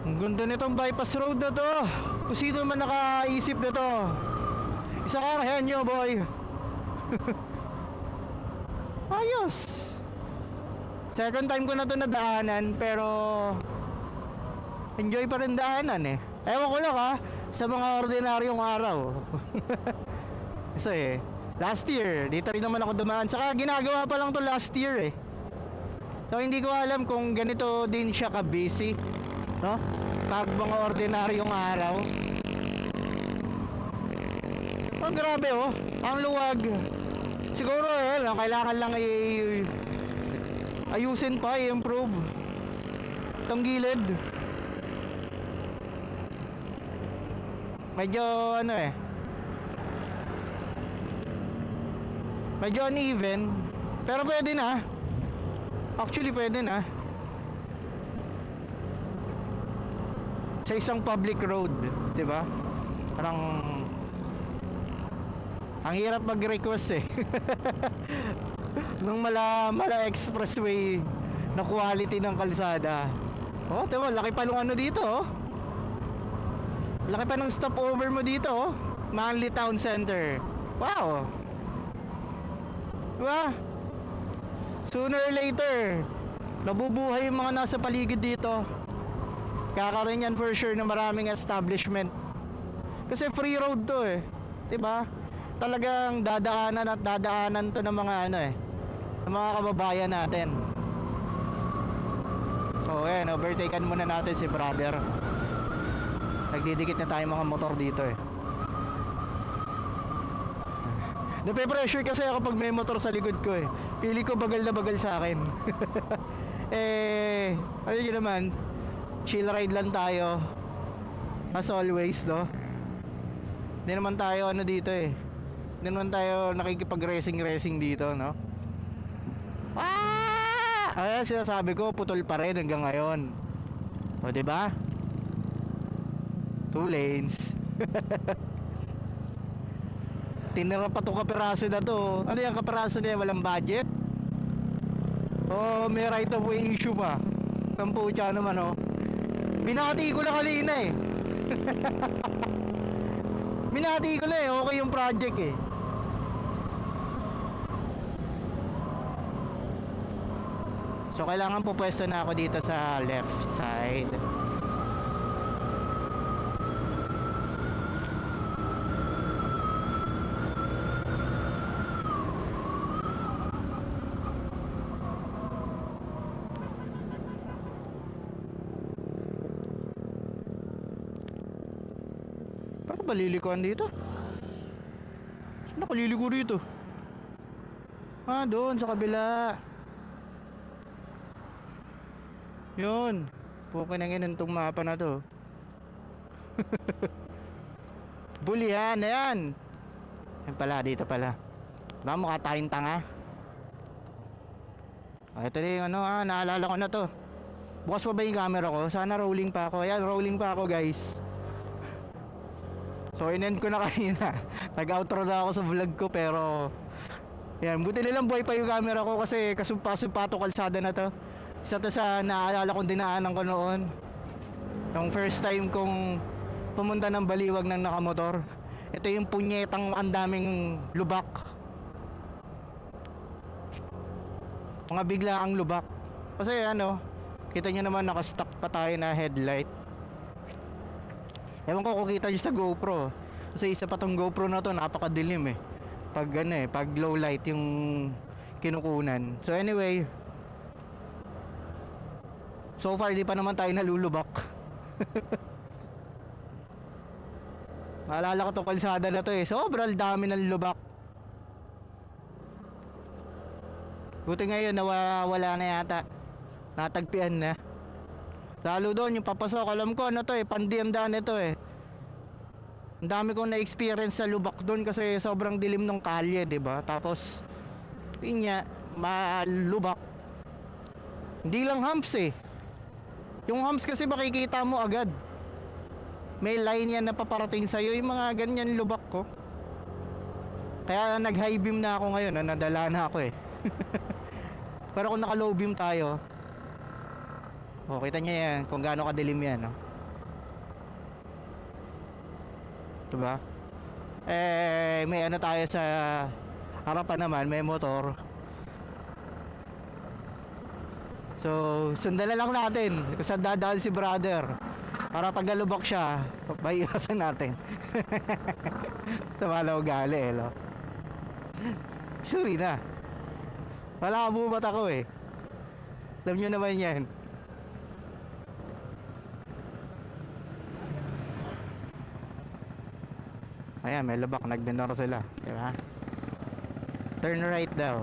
Ang ganda nitong bypass road na to. Kung sino man nakaisip na to, isa kang henyo, boy. Ayos. Second time ko na to nadaanan, pero enjoy pa rin daanan eh. Ewan ko lang ha, sa mga ordinaryong araw. Kasi last year, dito rin naman ako dumaan. Saka ginagawa pa lang to last year eh. So hindi ko alam kung ganito din siya ka-busy, no? Pag mga ordinaryong araw. Oh, grabe oh, ang luwag. Siguro eh, kailangan lang ayusin pa, i-improve itong gilid. Medyo ano eh, medyo uneven, pero pwede na. Actually pwede na sa isang public road, 'di ba? Parang ang hirap mag-request eh. Nung mala expressway na quality ng kalsada. Oh, diba, laki pa nung ano dito oh. Laki pa ng stopover mo dito oh. Manly Town Center. Wow. Diba? Sooner or later, nabubuhay yung mga nasa paligid dito. Kakaroon yan for sure na maraming establishment. Kasi free road to eh, diba? Talagang dadaanan at dadaanan to ng mga ano eh, ng mga kababayan natin. So ayan, overtaken muna natin si brother. Nagdidikit na tayong mga motor dito eh. Nape-pressure kasi ako pag may motor sa likod ko eh. Pili ko bagal na bagal sa akin. Eh, ayun yun naman, chill ride lang tayo as always, no? Hindi naman tayo ano dito eh, hindi naman tayo nakikipag-racing dito, no? Ayan sinasabi ko, putol pa rin hanggang ngayon. O diba? 2 lanes. Tinira pa itong kapiraso na to. Ano yung kapiraso niya? Walang budget? Oh, may right of way issue pa. Ang pucha naman oh. Binati ko na kanina eh. Binati ko na eh. Okay yung project eh. So kailangan po pwesto na ako dito sa left side. Paano ba lilikuan dito? Saan ako liliko dito? Ah, doon sa kabila. Yun. Pukinangin itong mapa na to. Bulihan, ayan. Yan pala, dito pala. Diba mukha tayong tanga? Ito na yung ano naalala ko na to. Bukas pa ba yung camera ko? Sana rolling pa ako. Ayan, rolling pa ako guys. So in-end ko na kanina. Nag-outro na ako sa vlog ko pero yan, buti nilang buhay pa yung camera ko kasi kasumpa-sumpa to kalsada na to. Isa to sa naalala kong dinaanan ko noon. Yung first time kong pumunta ng Baliwag ng nakamotor. Ito yung punyetang ang daming lubak. Mga bigla ang lubak. Kasi ano, kita nyo naman nakastock pa tayo na headlight. Ewan ko kung kita nyo sa GoPro. Kasi isa pa tong GoPro na to, napakadilim eh. Pag ano eh, pag low light yung kinukunan. So anyway, so far di pa naman tayo nalulubak. Maalala ko tong kalsada na to eh, sobrang dami ng lubak. Buti ngayon nawawala na yata. Natagpian na. Lalo doon yung papasok, alam ko ano to eh, pandiamdaan ito eh. Ang dami kong na-experience sa lubak doon kasi sobrang dilim ng kalye, 'di ba? Tapos yun nga, malubak. Hindi lang humps eh. Yung humps kasi makikita mo agad. May line yan na paparating sa'yo. Yung mga ganyan lubak ko. Kaya nag-high beam na ako ngayon. Nadala na ako eh. Pero kung naka-low beam tayo, oh, kita nyo yan kung gaano kadilim yan, no? Diba? May ano tayo sa harapan naman, may motor. So, sundan na lang natin kung saan dadaan si brother. Para pag nalubak siya, may iwasan natin. Tumalaw gali eh, no? Sorry na. Wala ka bumat ako eh. Alam nyo naman yan. Ayan, may lubak, nagminor sila, diba? Turn right daw.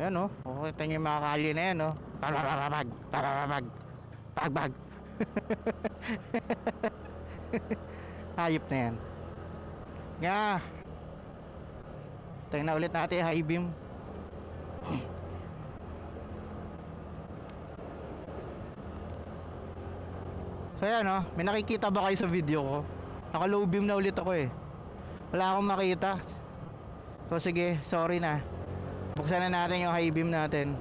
Ayan o, kita nyo yung mga kalye na yan o. Pararabag, pararabag, pagbag. Hayop na yan. Nga. Tingnan na ulit natin high beam. So yan o, may nakikita ba kayo sa video ko? Naka low beam na ulit ako eh. Wala akong makita. So sige, sorry na. Buksan na natin yung high beam natin.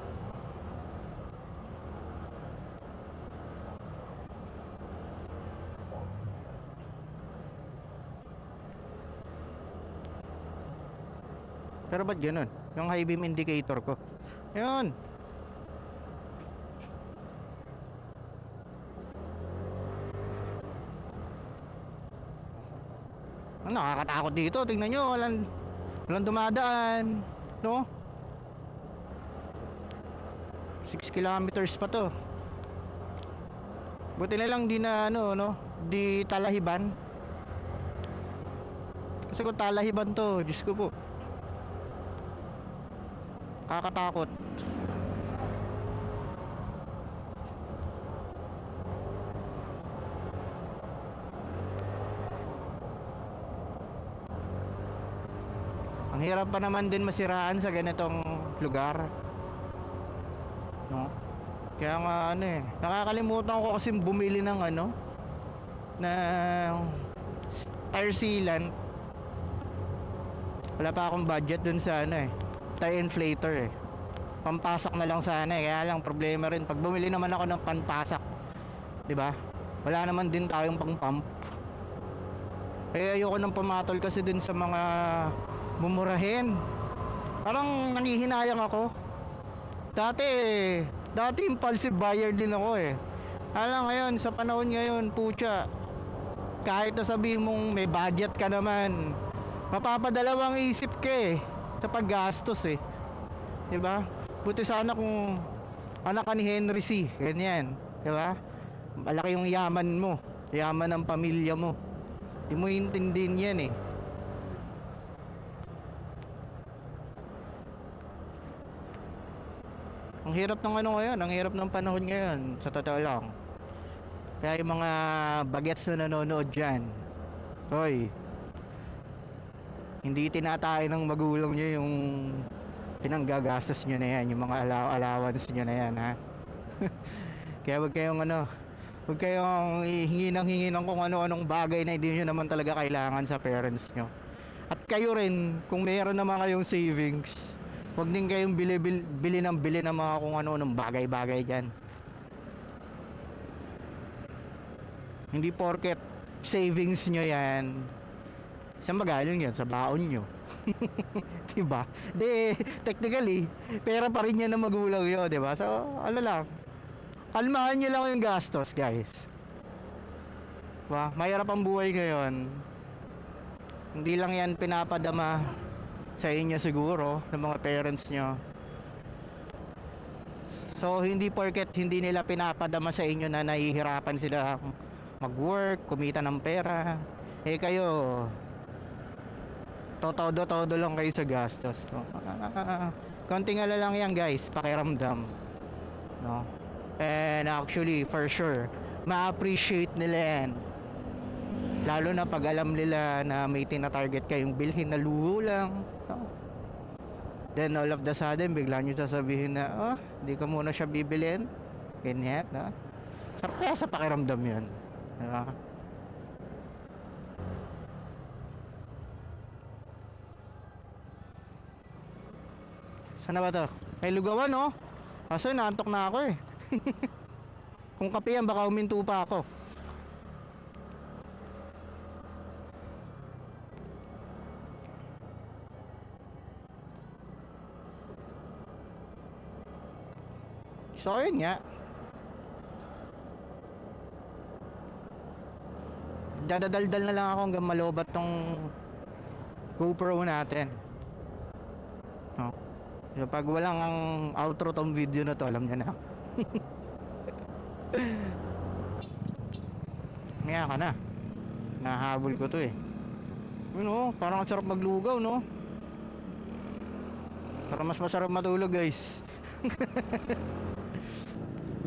Pero ba't ganun? Yung high beam indicator ko. Yun. Ang nakakatakot dito. Tingnan nyo, walang dumadaan. No? 6 kilometers pa to. Buti na lang di na ano, no? Di talahiban. Kasi kung talahiban to, Diyos ko po, kakatakot. Ang hirap pa naman din masiraan sa ganitong lugar, no? Kaya nga ano eh, nakakalimutan ko kasi bumili ng ano, ng tire sealant. Wala pa akong budget dun sa ano eh, tire inflator eh. Pampasak na lang sana eh. Kaya lang problema rin pag bumili naman ako ng pampasak, 'di ba? Wala naman din tayong pang pump. Ayoko nang pumatol kasi dun sa mga mumurahin. Parang nangihinayang ako. Dati impulsive buyer din ako eh. Alam ngayon, sa panahon ngayon, putya, kahit na sabihin mong may budget ka naman, mapapadalawang isip ka eh sa paggastos eh. 'Di ba? Buti sana kung anak ka ni Henry C, ganyan, 'di ba? Malaki yung yaman mo, yaman ng pamilya mo. Hindi mo intindihin yan eh. Ang hirap ng ano ngayon, ang hirap ng panahon ngayon, sa totoo lang. Kaya yung mga bagets na nanonood dyan, hoy, hindi tinatay ng magulang nyo yung pinanggagastos nyo na yan, yung mga allowance nyo na yan, ha. Kaya wag kayong ano, wag kayong hingi ng kung ano-anong bagay na hindi nyo naman talaga kailangan sa parents nyo. At kayo rin, kung mayroon naman kayong savings, wag din kayong bili ng mga kung ano-anong bagay-bagay dyan. Hindi porket savings nyo yan, saan magaling yan? Sa baon nyo. Diba? Di, technically, pera pa rin yan ng magulang nyo, diba? So, ano lang, kalmahan nyo lang yung gastos, guys. Diba? Mahirap ang buhay ngayon. Hindi lang yan pinapadama sa inyo siguro, ng mga parents nyo. So, hindi porket hindi nila pinapadama sa inyo na nahihirapan sila mag-work, kumita ng pera, eh kayo todo lang kayo sa gastos, no? Konting ala lang yan, guys, pakiramdam, no? And actually, for sure, ma-appreciate nila yan, lalo na pag alam nila na may tina-target kayong bilhin na luho lang, no? Then all of the sudden bigla nyo sasabihin na, oh, di ka muna siya bibilin, ganyan, no? Kaya sa pakiramdam yun, diba? Sana ba to? May lugawan, no? Kaso naantok na ako eh. Kung kape yan, baka huminto pa ako. So ayun nga, dadadaldal na lang ako hanggang malobat tong GoPro natin. No? So pag walang ang outro tong video na to, alam niya na. Maya ka na, nahabol ko to eh. Ano, parang ang sarap maglugaw, no? Parang mas masarap matulog, guys.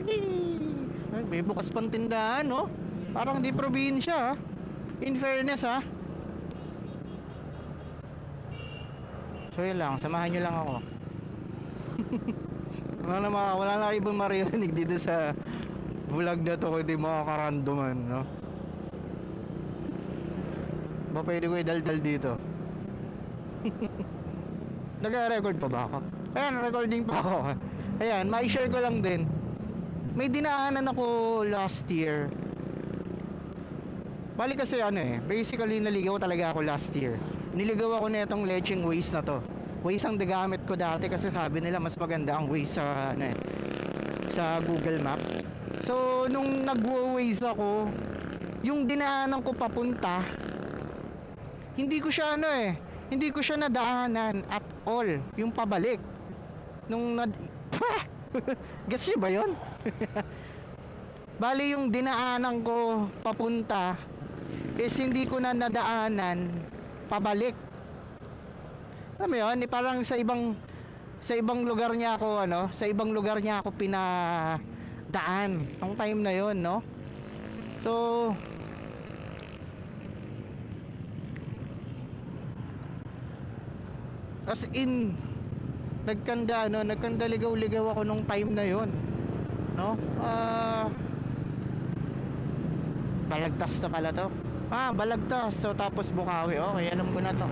Ay, may bukas pang tindahan, no? Parang di probinsya, ah. In fairness, ah. So yun lang, samahan nyo lang ako. Wala na ibang maririnig dito sa vlog na to, kundi mga karandoman, no? Ba pwede ko idaldal dito? Nag-record pa ba ako? Ayan, recording pa ako. Ayan, ma-share ko lang din. May dinaanan ako last year. Bali kasi ano eh, basically naligaw talaga ako last year. Niligaw ako nitong lecheng Waze na to. Waze ang nagamit ko dati kasi sabi nila mas maganda ang Waze sa ano eh, sa Google Map. So nung nag-Waze ako, yung dinaanan ko papunta, hindi ko siya ano eh, hindi ko siya nadaanan at all. Yung pabalik nung gets niyo ba yun? Bali yung dinaanan ko papunta is hindi ko na nadaanan pabalik. Alam mo yun, parang sa ibang lugar niya ako ano, sa ibang lugar niya ako pinadaan nung time na yon, no? So as in nagkanda ligaw-ligaw ako nung time na yon, no? Balagtas na pala to. Balagtas. So tapos Bukawi. Okay, alam ko na to.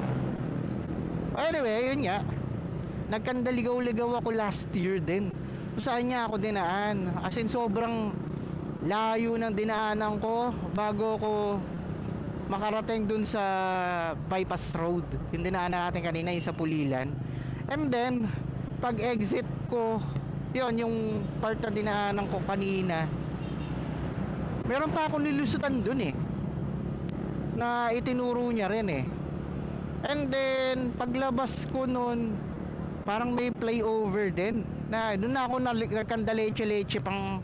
Anyway, yun nga. Nagkandaligaw-ligaw ako last year din. Saan niya ako dinaan? As in sobrang layo ng dinaanan ko bago ko makarating dun sa bypass road. Yung dinaanan natin kanina, yung sa Pulilan. And then pag exit ko, yun yung part na dinaanan ko kanina, meron pa akong nilusutan dun eh, na itinuro niya rin eh. And then paglabas ko nun, parang may flyover din na doon na ako nagkandaleche-leche pang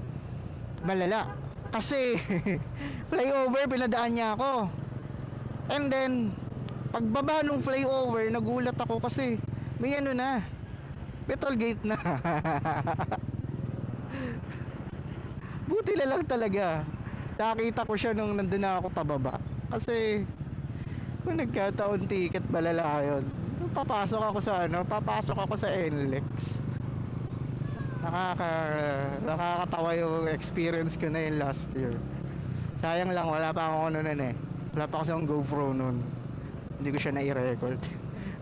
malala kasi flyover pinadaan niya ako. And then pagbaba nung flyover, nagulat ako kasi may ano na, petrol gate na. Buti na lang talaga nakita ko siya nung nandun na ako pababa, kasi kung nagkataon ticket malala yun. Papasok ako sa NLEX. Nakakatawa yung experience ko na yun last year. Sayang lang wala pa ako nun eh, wala pa ako sa GoPro nun, hindi ko siya na-i-record.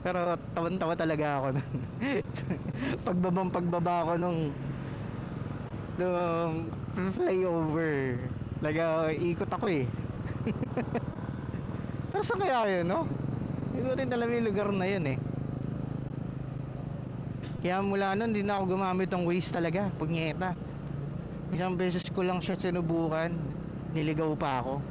Pero tawan-tawa talaga ako nun. pagbaba ko nung flyover, ikot ako eh. Pero saan kaya yun, no? Hindi ko rin alam yung lugar na yun eh. Kaya mula nun, hindi na ako gumamit ng Waze talaga. Punyeta. Isang beses ko lang siya sinubukan, niligaw pa ako.